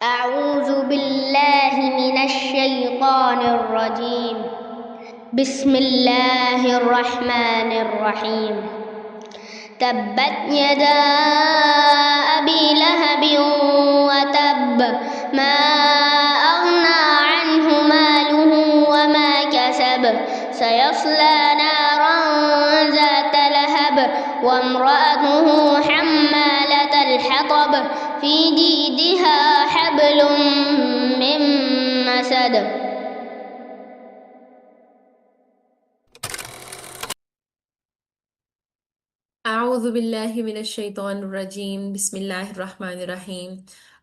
أعوذ بالله من الشيطان الرجيم. بسم الله الرحمن الرحيم. تبت يدا أبي لهب وتب ما أغنى عنه ماله وما كسب سيصلى نارا ذات لهب وامرأته حمالة الحطب في جيدها حبل من مسد. أعوذ بالله من الشيطان الرجيم بسم الله الرحمن الرحيم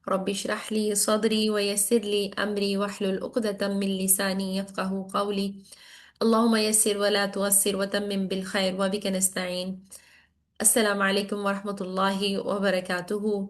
رب اشرح لي صدري ويسر لي أمري واحلل عقدة من لساني يفقه قولي اللهم يسر ولا تعسر وتمم بالخير وبك نستعين. السلام عليكم ورحمة الله وبركاته.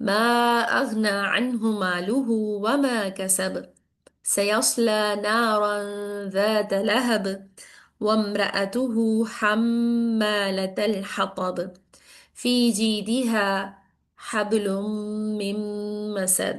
ما أغنى عنه ماله وما كسب سيصلى نارا ذات لهب وامرأته حمالة الحطب في جيدها حبل من مسد.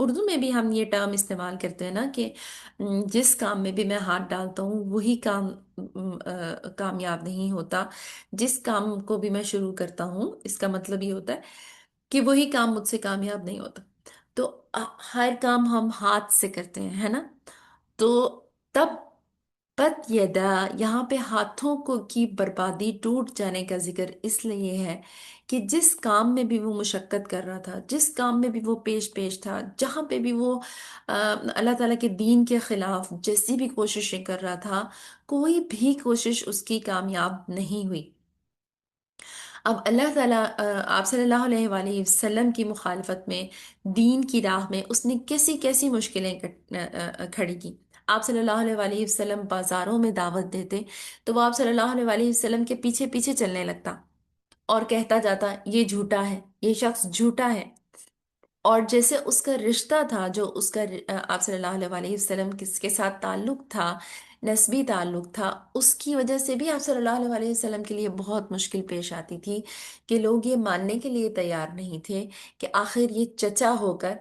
اردو میں بھی ہم یہ ٹرم استعمال کرتے ہیں نا کہ جس کام میں بھی میں ہاتھ ڈالتا ہوں وہی کام کامیاب نہیں ہوتا، جس کام کو بھی میں شروع کرتا ہوں اس کا مطلب یہ ہوتا ہے کہ وہی کام مجھ سے کامیاب نہیں ہوتا۔ تو ہر کام ہم ہاتھ سے کرتے ہیں، ہے نا؟ تو تب بت یدا، یہاں پہ ہاتھوں کو کی بربادی، ٹوٹ جانے کا ذکر اس لیے ہے کہ جس کام میں بھی وہ مشقت کر رہا تھا، جس کام میں بھی وہ پیش پیش تھا، جہاں پہ بھی وہ اللہ تعالیٰ کے دین کے خلاف جیسی بھی کوششیں کر رہا تھا، کوئی بھی کوشش اس کی کامیاب نہیں ہوئی۔ اب اللہ تعالیٰ آپ صلی اللہ علیہ وآلہ وسلم کی مخالفت میں، دین کی راہ میں اس نے کیسی کیسی مشکلیں کھڑی کی۔ آپ صلی اللہ علیہ وآلہ وسلم بازاروں میں دعوت دیتے تو وہ آپ صلی اللہ علیہ وآلہ وسلم کے پیچھے پیچھے چلنے لگتا اور کہتا جاتا یہ جھوٹا ہے، یہ شخص جھوٹا ہے۔ اور جیسے اس کا رشتہ تھا، جو اس کا آپ صلی اللہ علیہ وآلہ وسلم کس کے ساتھ تعلق تھا، نسبی تعلق تھا، اس کی وجہ سے بھی آپ صلی اللہ علیہ وآلہ وسلم کے لیے بہت مشکل پیش آتی تھی کہ لوگ یہ ماننے کے لیے تیار نہیں تھے کہ آخر یہ چچا ہو کر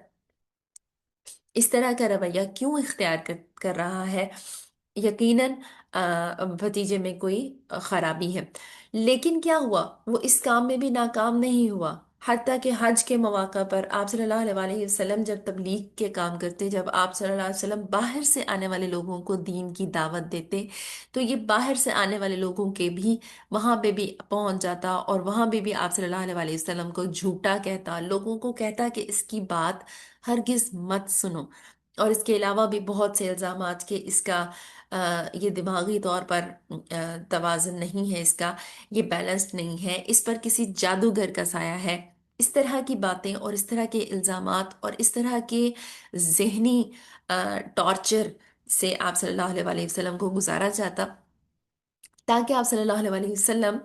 اس طرح کا رویہ کیوں اختیار کر رہا ہے، یقیناً بھتیجے میں کوئی خرابی ہے۔ لیکن کیا ہوا، وہ اس کام میں بھی ناکام نہیں ہوا، حتیٰ کہ حج کے مواقع پر آپ صلی اللہ علیہ وآلہ وسلم جب تبلیغ کے کام کرتے، جب آپ صلی اللہ علیہ وسلم باہر سے آنے والے لوگوں کو دین کی دعوت دیتے، تو یہ باہر سے آنے والے لوگوں کے بھی وہاں پہ بھی پہنچ جاتا اور وہاں پہ بھی آپ صلی اللہ علیہ وآلہ وسلم کو جھوٹا کہتا، لوگوں کو کہتا کہ اس کی بات ہرگز مت سنو۔ اور اس کے علاوہ بھی بہت سے الزامات کہ اس کا یہ دماغی طور پر توازن نہیں ہے، اس کا یہ بیلنسڈ نہیں ہے، اس پر کسی جادوگر کا سایہ ہے۔ اس طرح کی باتیں اور اس طرح کے الزامات اور اس طرح کے ذہنی ٹارچر سے آپ صلی اللہ علیہ وآلہ وسلم کو گزارا جاتا، تاکہ آپ صلی اللہ علیہ وآلہ وسلم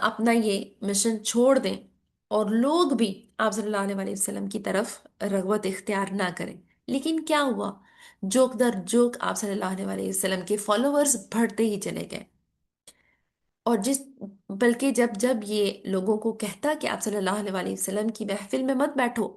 اپنا یہ مشن چھوڑ دیں اور لوگ بھی آپ صلی اللہ علیہ وآلہ وسلم کی طرف رغبت اختیار نہ کریں۔ لیکن کیا ہوا، جوک در جوک آپ صلی اللہ علیہ وآلہ وسلم کے فالوورز بڑھتے ہی چلے گئے۔ اور بلکہ جب جب یہ لوگوں کو کہتا کہ آپ صلی اللہ علیہ وآلہ وسلم کی محفل میں مت بیٹھو،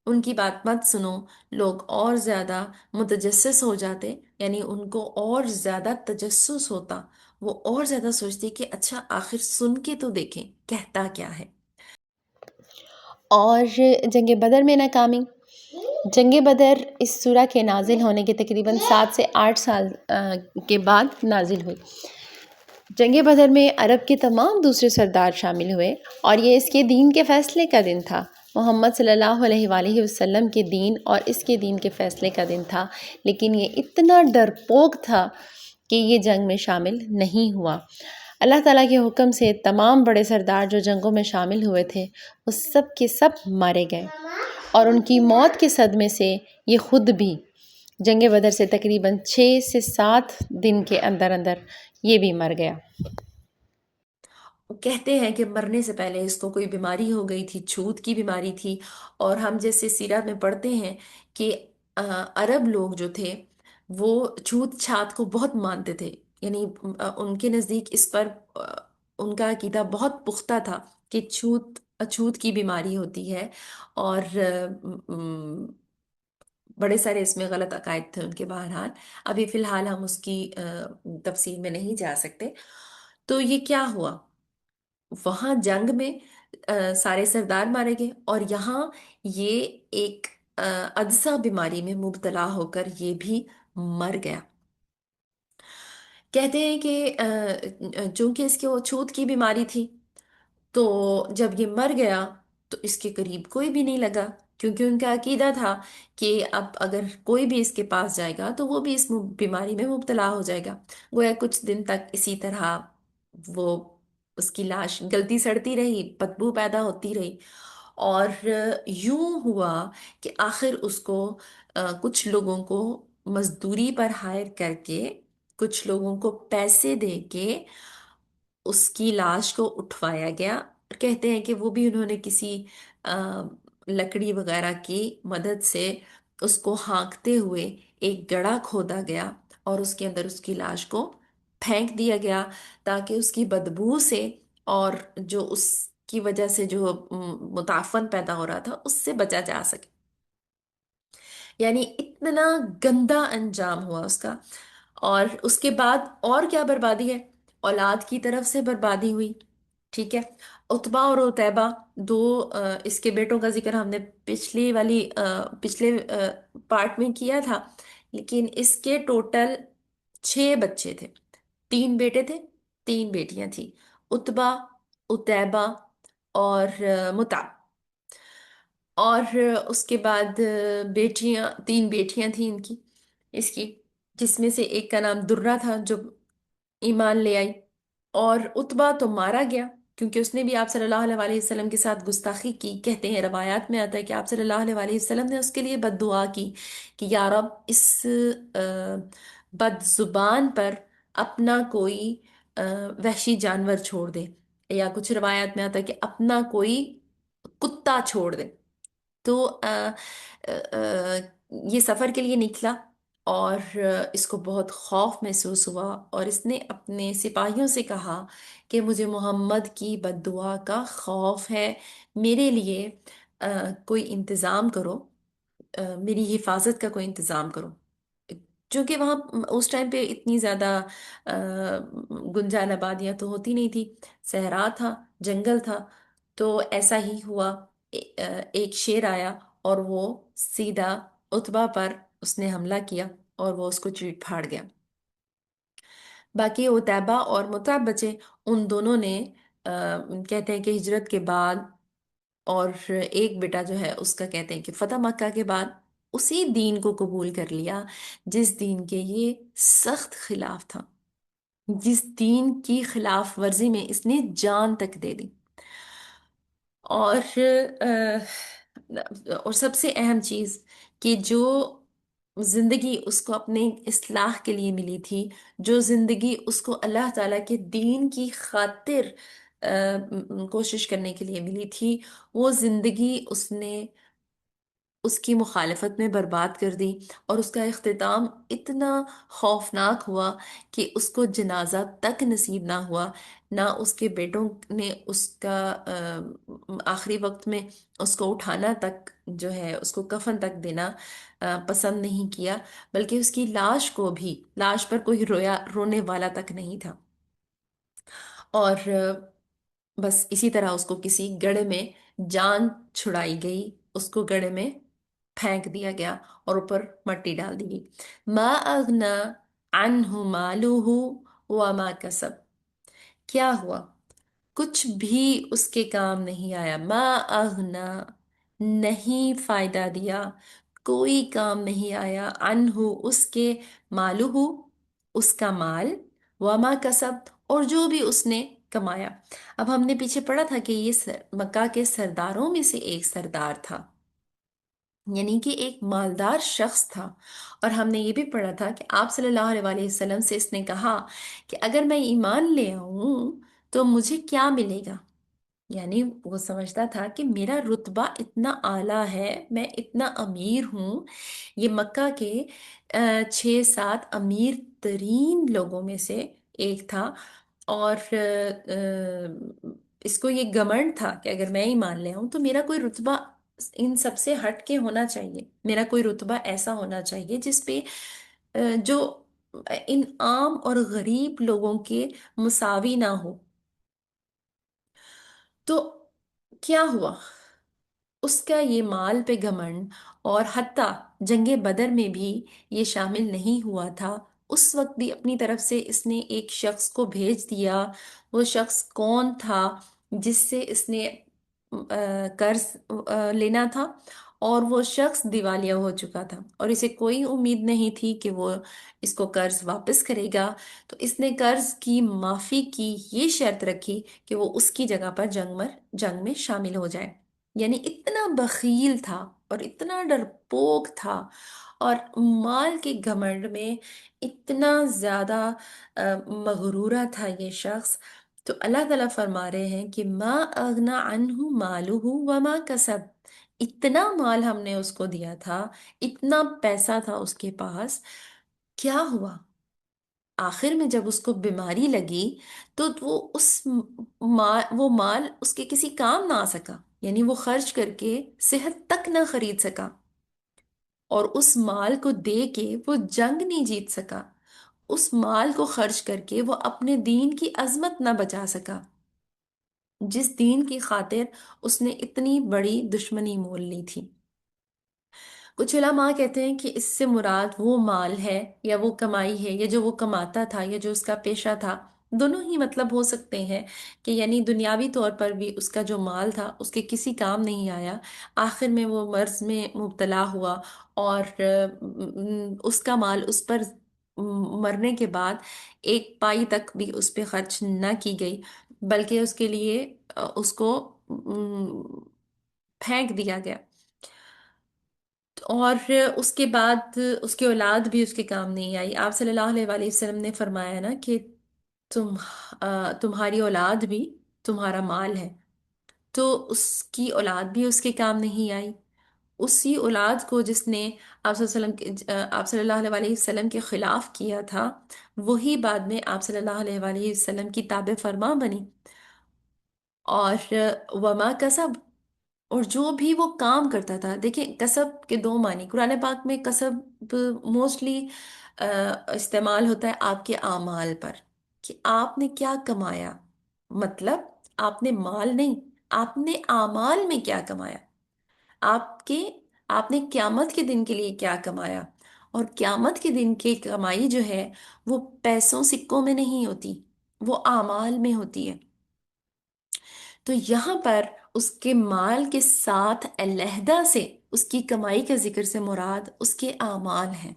ان کی بات مت سنو، لوگ اور زیادہ متجسس ہو جاتے، یعنی ان کو اور زیادہ تجسس ہوتا، وہ اور زیادہ سوچتے کہ اچھا آخر سن کے تو دیکھیں کہتا کیا ہے۔ اور جنگ بدر میں ناکامی۔ جنگ بدر اس سورہ کے نازل ہونے کے تقریباً 7 سے 8 سال کے بعد نازل ہوئی۔ جنگ بدر میں عرب کے تمام دوسرے سردار شامل ہوئے اور یہ اس کے دین کے فیصلے کا دن تھا، محمد صلی اللہ علیہ وآلہ وسلم کے دین اور اس کے دین کے فیصلے کا دن تھا۔ لیکن یہ اتنا ڈرپوک تھا کہ یہ جنگ میں شامل نہیں ہوا۔ اللہ تعالیٰ کے حکم سے تمام بڑے سردار جو جنگوں میں شامل ہوئے تھے وہ سب کے سب مارے گئے، اور ان کی موت کے صدمے سے یہ خود بھی جنگ بدر سے تقریباً 6 سے 7 دن کے اندر اندر یہ بھی مر گیا۔ کہتے ہیں کہ مرنے سے پہلے اس کو کوئی بیماری ہو گئی تھی، چھوت کی بیماری تھی، اور ہم جیسے سیرت میں پڑھتے ہیں کہ عرب لوگ جو تھے وہ چھوت چھات کو بہت مانتے تھے، یعنی ان کے نزدیک اس پر ان کا عقیدہ بہت پختہ تھا کہ چھوت کی بیماری ہوتی ہے، اور بڑے سارے اس میں غلط عقائد تھے ان کے۔ بہرحال ابھی فی الحال ہم اس کی تفصیل میں نہیں جا سکتے۔ تو یہ کیا ہوا، وہاں جنگ میں سارے سردار مارے گئے، اور یہاں یہ ایک عدسہ بیماری میں مبتلا ہو کر یہ بھی مر گیا۔ کہتے ہیں کہ چونکہ اس کی وہ چھوت کی بیماری تھی، تو جب یہ مر گیا تو اس کے قریب کوئی بھی نہیں لگا، کیونکہ ان کا عقیدہ تھا کہ اب اگر کوئی بھی اس کے پاس جائے گا تو وہ بھی اس بیماری میں مبتلا ہو جائے گا۔ گویا کچھ دن تک اسی طرح وہ اس کی لاش گلتی سڑتی رہی، بدبو پیدا ہوتی رہی، اور یوں ہوا کہ آخر اس کو کچھ لوگوں کو مزدوری پر ہائر کر کے، کچھ لوگوں کو پیسے دے کے اس کی لاش کو اٹھوایا گیا۔ کہتے ہیں کہ وہ بھی انہوں نے کسی لکڑی وغیرہ کی مدد سے اس کو ہانکتے ہوئے ایک گڑھا کھودا گیا اور اس کے اندر اس کی لاش کو پھینک دیا گیا، تاکہ اس کی بدبو سے اور جو اس کی وجہ سے جو متعفن پیدا ہو رہا تھا اس سے بچا جا سکے۔ یعنی اتنا گندا انجام ہوا اس کا. اور اس کے بعد اور کیا بربادی ہے؟ اولاد کی طرف سے بربادی ہوئی. ٹھیک ہے. اتبا اور اتیبہ دو اس کے بیٹوں کا ذکر ہم نے پچھلے پارٹ میں کیا تھا. لیکن اس کے ٹوٹل 6 بچے تھے. 3 بیٹے تھے، 3 بیٹیاں تھیں. اتبا، اتیبہ اور متعب. اور اس کے بعد بیٹیاں، 3 بیٹیاں تھیں اس کی، جس میں سے ایک کا نام درہ تھا جو ایمان لے آئی. اور اتبا تو مارا گیا کیونکہ اس نے بھی آپ صلی اللہ علیہ وسلم کے ساتھ گستاخی کی. کہتے ہیں، روایات میں آتا ہے کہ آپ صلی اللہ علیہ وسلم نے اس کے لیے بد دعا کی کہ یا رب اس بد زبان پر اپنا کوئی وحشی جانور چھوڑ دے، یا کچھ روایات میں آتا ہے کہ اپنا کوئی کتا چھوڑ دے. تو یہ سفر کے لیے نکلا اور اس کو بہت خوف محسوس ہوا، اور اس نے اپنے سپاہیوں سے کہا کہ مجھے محمد کی بد دعا کا خوف ہے، میرے لیے کوئی انتظام کرو، میری حفاظت کا کوئی انتظام کرو. چونکہ وہاں اس ٹائم پہ اتنی زیادہ گنجان آبادیاں تو ہوتی نہیں تھی، صحرا تھا، جنگل تھا. تو ایسا ہی ہوا، ایک شیر آیا اور وہ سیدھا اتبا پر اس نے حملہ کیا اور وہ اس کو چیٹ پھاڑ گیا. باقی اتیبہ اور متعب بچے، ان دونوں نے کہتے ہیں کہ ہجرت کے بعد، اور ایک بیٹا جو ہے اس کا کہتے ہیں کہ فتح مکہ کے بعد اسی دین کو قبول کر لیا جس دین کے یہ سخت خلاف تھا، جس دین کی خلاف ورزی میں اس نے جان تک دے دی. اور سب سے اہم چیز کہ جو زندگی اس کو اپنے اصلاح کے لیے ملی تھی، جو زندگی اس کو اللہ تعالیٰ کے دین کی خاطر کوشش کرنے کے لیے ملی تھی، وہ زندگی اس نے اس کی مخالفت میں برباد کر دی. اور اس کا اختتام اتنا خوفناک ہوا کہ اس کو جنازہ تک نصیب نہ ہوا، نہ اس کے بیٹوں نے اس کا آخری وقت میں اس کو اٹھانا تک جو ہے، اس کو کفن تک دینا پسند نہیں کیا، بلکہ اس کی لاش پر کوئی رونے والا تک نہیں تھا. اور بس اسی طرح اس کو کسی گڑھے میں جان چھڑائی گئی، اس کو گڑھے میں پھینک دیا گیا اور اوپر مٹی ڈال دی گئی. ما اغنا عنہ مالہ وما کسب. کیا ہوا؟ کچھ بھی اس کے کام نہیں آیا. ما اغنا، نہیں فائدہ دیا، کوئی کام نہیں آیا، عنہ، اس کے، مالہ، اس کا مال، وما کسب، اور جو بھی اس نے کمایا. اب ہم نے پیچھے پڑھا تھا کہ یہ مکہ کے سرداروں میں سے ایک سردار تھا، یعنی کہ ایک مالدار شخص تھا. اور ہم نے یہ بھی پڑھا تھا کہ آپ صلی اللہ علیہ وسلم سے اس نے کہا کہ اگر میں ایمان لے آؤں تو مجھے کیا ملے گا. یعنی وہ سمجھتا تھا کہ میرا رتبہ اتنا اعلیٰ ہے، میں اتنا امیر ہوں. یہ مکہ کے 6-7 امیر ترین لوگوں میں سے ایک تھا، اور اس کو یہ گمنڈ تھا کہ اگر میں ایمان لے آؤں تو میرا کوئی رتبہ ان سب سے ہٹ کے ہونا چاہیے، میرا کوئی رتبہ ایسا ہونا چاہیے جس پہ جو ان عام اور غریب لوگوں کے مساوی نہ ہو. تو کیا ہوا؟ اس کا یہ مال پہ گھمنڈ، اور حتیٰ جنگ بدر میں بھی یہ شامل نہیں ہوا تھا. اس وقت بھی اپنی طرف سے اس نے ایک شخص کو بھیج دیا. وہ شخص کون تھا؟ جس سے اس نے قرض لینا تھا، اور وہ شخص دیوالیہ ہو چکا تھا اور اسے کوئی امید نہیں تھی کہ وہ اس کو قرض واپس کرے گا. تو اس نے قرض کی معافی کی یہ شرط رکھی کہ وہ اس کی جگہ پر جنگ میں شامل ہو جائے. یعنی اتنا بخیل تھا اور اتنا ڈرپوک تھا، اور مال کے گھمنڈ میں اتنا زیادہ مغرورہ تھا یہ شخص. تو اللہ تعالیٰ فرما رہے ہیں کہ ما اغنا عنہ مالہ وما کسب. اتنا مال ہم نے اس کو دیا تھا، اتنا پیسہ تھا اس کے پاس، کیا ہوا؟ آخر میں جب اس کو بیماری لگی تو وہ مال اس کے کسی کام نہ آ سکا، یعنی وہ خرچ کر کے صحت تک نہ خرید سکا. اور اس مال کو دے کے وہ جنگ نہیں جیت سکا، اس مال کو خرچ کر کے وہ اپنے دین کی عظمت نہ بچا سکا، جس دین کی خاطر اس نے اتنی بڑی دشمنی مول لی تھی۔ کچھ علماء کہتے ہیں کہ اس سے مراد وہ مال ہے یا وہ کمائی ہے یا جو وہ کماتا تھا یا جو اس کا پیشہ تھا، دونوں ہی مطلب ہو سکتے ہیں کہ یعنی دنیاوی طور پر بھی اس کا جو مال تھا اس کے کسی کام نہیں آیا، آخر میں وہ مرض میں مبتلا ہوا اور اس کا مال اس پر مرنے کے بعد ایک پائی تک بھی اس پہ خرچ نہ کی گئی، بلکہ اس کے لیے اس کو پھینک دیا گیا، اور اس کے بعد اس کی اولاد بھی اس کے کام نہیں آئی۔ آپ صلی اللہ علیہ وآلہ وسلم نے فرمایا نا کہ تمہاری اولاد بھی تمہارا مال ہے، تو اس کی اولاد بھی اس کے کام نہیں آئی۔ اسی اولاد کو جس نے آپ صلی اللہ علیہ وآلہ وسلم کے خلاف کیا تھا، وہی بعد میں آپ صلی اللہ علیہ وآلہ وسلم کی تابع فرما بنی، اور وما کسب، اور جو بھی وہ کام کرتا تھا۔ دیکھیں کسب کے دو معنی قرآن پاک میں، کسب موسٹلی استعمال ہوتا ہے آپ کے اعمال پر، کہ آپ نے کیا کمایا، مطلب آپ نے مال نہیں، آپ نے اعمال میں کیا کمایا، آپ نے قیامت کے دن کے لیے کیا کمایا۔ اور قیامت کے دن کی کمائی جو ہے وہ پیسوں سکوں میں نہیں ہوتی، وہ اعمال میں ہوتی ہے۔ تو یہاں پر اس کے مال کے ساتھ علیحدہ سے اس کی کمائی کا ذکر سے مراد اس کے اعمال ہیں،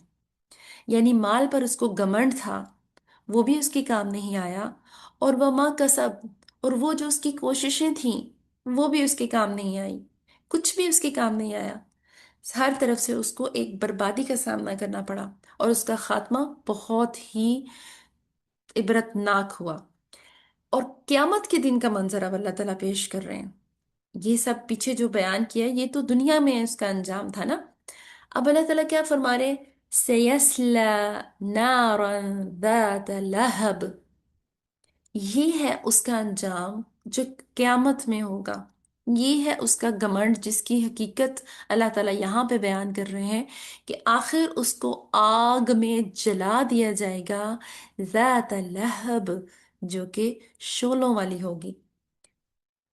یعنی مال پر اس کو گمنڈ تھا، وہ بھی اس کے کام نہیں آیا، اور وما کسب، اور وہ جو اس کی کوششیں تھیں وہ بھی اس کے کام نہیں آئی، کچھ بھی اس کے کام نہیں آیا، ہر طرف سے اس کو ایک بربادی کا سامنا کرنا پڑا، اور اس کا خاتمہ بہت ہی عبرتناک ہوا۔ اور قیامت کے دن کا منظر اب اللہ تعالیٰ پیش کر رہے ہیں۔ یہ سب پیچھے جو بیان کیا یہ تو دنیا میں اس کا انجام تھا نا، اب اللہ تعالیٰ کیا فرما رہے ہیں؟ سَيَصْلَى نَارًا ذَاتَ لَهَبٍ، یہ ہے اس کا انجام جو قیامت میں ہوگا، یہ ہے اس کا گمنڈ جس کی حقیقت اللہ تعالیٰ یہاں پہ بیان کر رہے ہیں کہ آخر اس کو آگ میں جلا دیا جائے گا، ذات لہب، جو کہ شعلوں والی ہوگی۔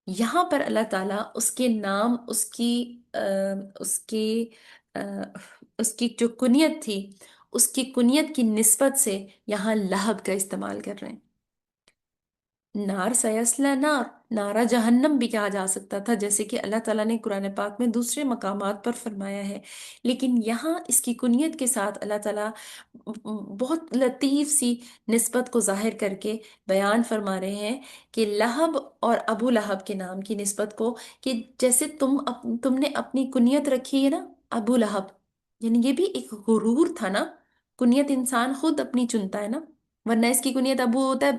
یہاں پر اللہ تعالیٰ اس کے نام، اس کی جو کنیت تھی، اس کی کنیت کی نسبت سے یہاں لہب کا استعمال کر رہے ہیں۔ نار سیسلا نار، نارا جہنم بھی کہا جا سکتا تھا، جیسے کہ اللہ تعالیٰ نے قرآن پاک میں دوسرے مقامات پر فرمایا ہے، لیکن یہاں اس کی کنیت کے ساتھ اللہ تعالیٰ بہت لطیف سی نسبت کو ظاہر کر کے بیان فرما رہے ہیں کہ لہب اور ابو لہب کے نام کی نسبت کو، کہ جیسے تم نے اپنی کنیت رکھی ہے نا ابو لہب، یعنی یہ بھی ایک غرور تھا نا، کنیت انسان خود اپنی چنتا ہے نا، ورنہ اس کی کنیت ابو ہوتا ہے،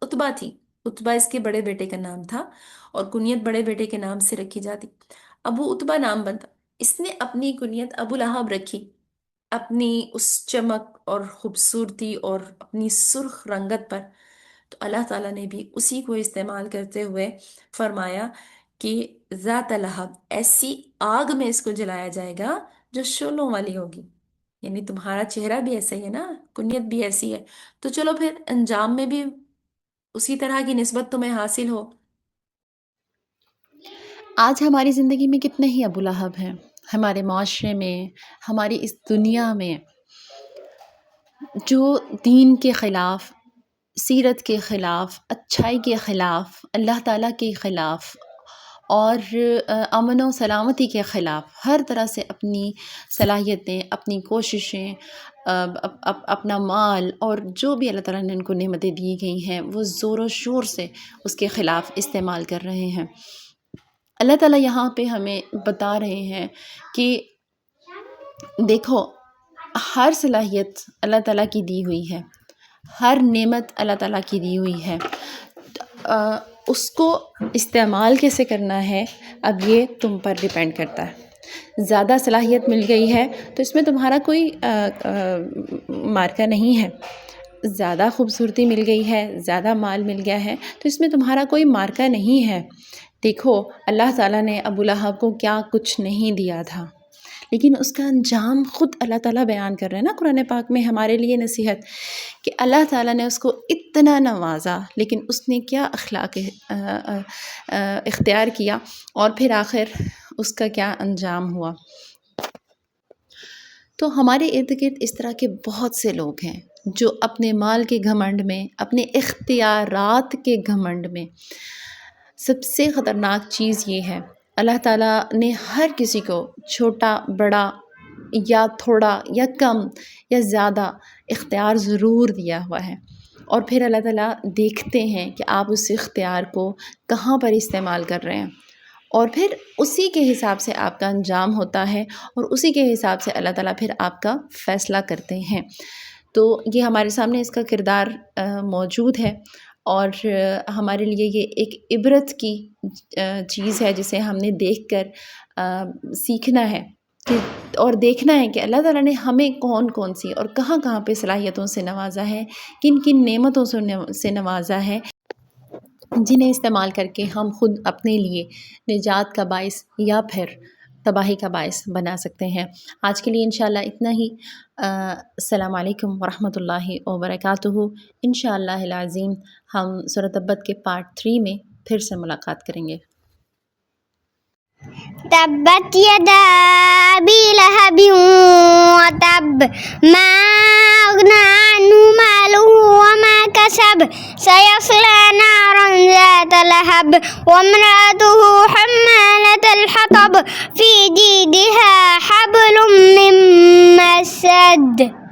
اتبا تھی، اتبا اس کے بڑے بیٹے کا نام تھا، اور کنیت بڑے بیٹے کے نام سے رکھی جاتی، ابو اتبا نام بنتا، اس نے اپنی کنیت ابو لہب رکھی، اپنی اس چمک اور خوبصورتی اور اپنی سرخ رنگت پر۔ تو اللہ تعالیٰ نے بھی اسی کو استعمال کرتے ہوئے فرمایا کہ ذات لہب، ایسی آگ میں اس کو جلایا جائے گا جو شعلوں والی ہوگی، یعنی تمہارا چہرہ بھی ایسا ہی ہے نا، کنیت بھی ایسی ہے، تو چلو پھر انجام میں بھی اسی طرح کی نسبت تمہیں حاصل ہو۔ آج ہماری زندگی میں کتنے ہی ابو لہب ہیں، ہمارے معاشرے میں، ہماری اس دنیا میں، جو دین کے خلاف، سیرت کے خلاف، اچھائی کے خلاف، اللہ تعالیٰ کے خلاف اور امن و سلامتی کے خلاف ہر طرح سے اپنی صلاحیتیں، اپنی کوششیں، اپنا مال اور جو بھی اللہ تعالیٰ نے ان کو نعمتیں دی گئی ہیں وہ زور و شور سے اس کے خلاف استعمال کر رہے ہیں۔ اللہ تعالیٰ یہاں پہ ہمیں بتا رہے ہیں کہ دیکھو، ہر صلاحیت اللہ تعالیٰ کی دی ہوئی ہے، ہر نعمت اللہ تعالیٰ کی دی ہوئی ہے، اس کو استعمال کیسے کرنا ہے اب یہ تم پر ڈیپینڈ کرتا ہے۔ زیادہ صلاحیت مل گئی ہے تو اس میں تمہارا کوئی مارکہ نہیں ہے، زیادہ خوبصورتی مل گئی ہے، زیادہ مال مل گیا ہے تو اس میں تمہارا کوئی مارکہ نہیں ہے۔ دیکھو اللہ تعالیٰ نے ابو لہب کو کیا کچھ نہیں دیا تھا، لیکن اس کا انجام خود اللہ تعالیٰ بیان کر رہے ہیں نا قرآن پاک میں ہمارے لیے نصیحت کہ اللہ تعالیٰ نے اس کو اتنا نوازا لیکن اس نے کیا اخلاق اختیار کیا اور پھر آخر اس کا کیا انجام ہوا۔ تو ہمارے ارد گرد اس طرح کے بہت سے لوگ ہیں جو اپنے مال کے گھمنڈ میں، اپنے اختیارات کے گھمنڈ میں، سب سے خطرناک چیز یہ ہے اللہ تعالیٰ نے ہر کسی کو چھوٹا بڑا یا تھوڑا یا کم یا زیادہ اختیار ضرور دیا ہوا ہے، اور پھر اللہ تعالیٰ دیکھتے ہیں کہ آپ اس اختیار کو کہاں پر استعمال کر رہے ہیں، اور پھر اسی کے حساب سے آپ کا انجام ہوتا ہے، اور اسی کے حساب سے اللہ تعالیٰ پھر آپ کا فیصلہ کرتے ہیں۔ تو یہ ہمارے سامنے اس کا کردار موجود ہے، اور ہمارے لیے یہ ایک عبرت کی چیز ہے جسے ہم نے دیکھ کر سیکھنا ہے کہ اور دیکھنا ہے کہ اللہ تعالیٰ نے ہمیں کون کون سی اور کہاں کہاں پہ صلاحیتوں سے نوازا ہے، کن کن نعمتوں سے نوازا ہے، جنہیں استعمال کر کے ہم خود اپنے لیے نجات کا باعث یا پھر تباہی کا باعث بنا سکتے ہیں۔ آج کے لیے انشاءاللہ اتنا ہی۔ السلام علیکم ورحمۃ اللہ وبرکاتہ۔ انشاءاللہ العظیم ہم سورۃ تبت کے پارٹ 3 میں پھر سے ملاقات کریں گے۔ تبت یدا ابی لہب وتب ما اغنی عنہ مالہ وما کسب سیصلی نارا ذات لہب وامرأته حمالۃ الحطب فی جیدها حبل من مسد۔